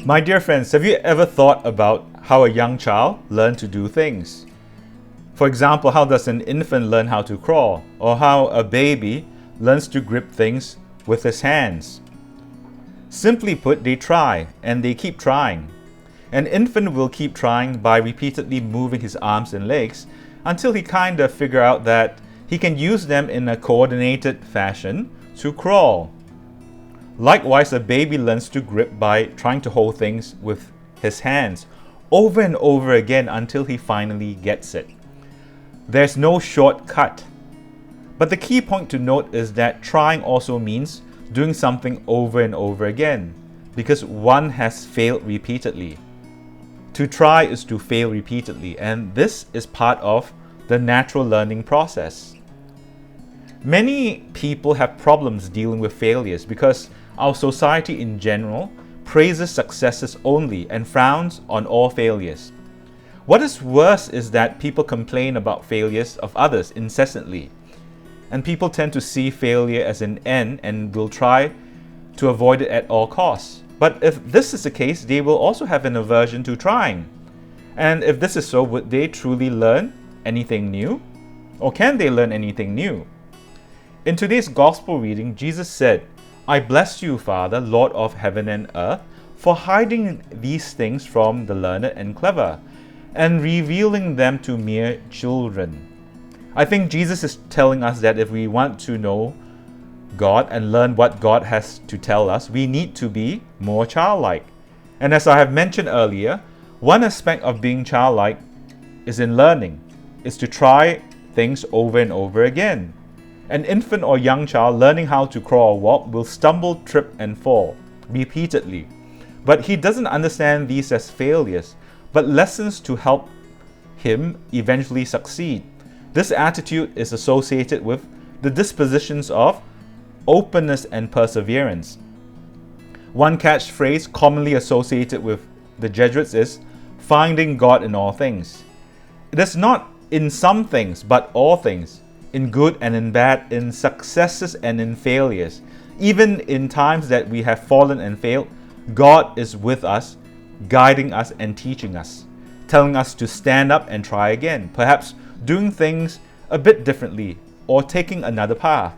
My dear friends, have you ever thought about how a young child learns to do things? For example, how does an infant learn how to crawl? Or how a baby learns to grip things with his hands? Simply put, they try, and they keep trying. An infant will keep trying by repeatedly moving his arms and legs until he kind of figure out that he can use them in a coordinated fashion to crawl. Likewise, a baby learns to grip by trying to hold things with his hands over and over again until he finally gets it. There's no shortcut. But the key point to note is that trying also means doing something over and over again, because one has failed repeatedly. To try is to fail repeatedly, and this is part of the natural learning process. Many people have problems dealing with failures because our society in general praises successes only and frowns on all failures. What is worse is that people complain about failures of others incessantly, and people tend to see failure as an end and will try to avoid it at all costs. But if this is the case, they will also have an aversion to trying. And if this is so, would they truly learn anything new? Or can they learn anything new? In today's gospel reading, Jesus said, "I bless you, Father, Lord of heaven and earth, for hiding these things from the learned and clever, and revealing them to mere children." I think Jesus is telling us that if we want to know God and learn what God has to tell us, we need to be more childlike. And as I have mentioned earlier, one aspect of being childlike is in learning, is to try things over and over again. An infant or young child learning how to crawl or walk will stumble, trip, and fall repeatedly. But he doesn't understand these as failures, but lessons to help him eventually succeed. This attitude is associated with the dispositions of openness and perseverance. One catchphrase commonly associated with the Jesuits is finding God in all things. It is not in some things, but all things, in good and in bad, in successes and in failures. Even in times that we have fallen and failed, God is with us, guiding us and teaching us, telling us to stand up and try again, perhaps doing things a bit differently or taking another path.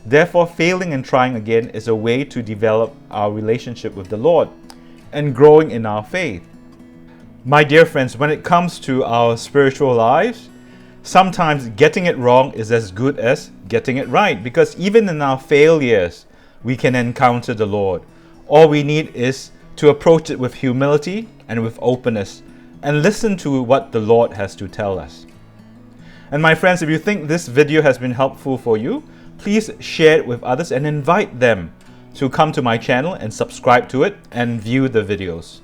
Therefore, failing and trying again is a way to develop our relationship with the Lord and growing in our faith. My dear friends, when it comes to our spiritual lives, sometimes getting it wrong is as good as getting it right, because even in our failures, we can encounter the Lord. All we need is to approach it with humility and with openness and listen to what the Lord has to tell us. And my friends, if you think this video has been helpful for you, please share it with others and invite them to come to my channel and subscribe to it and view the videos.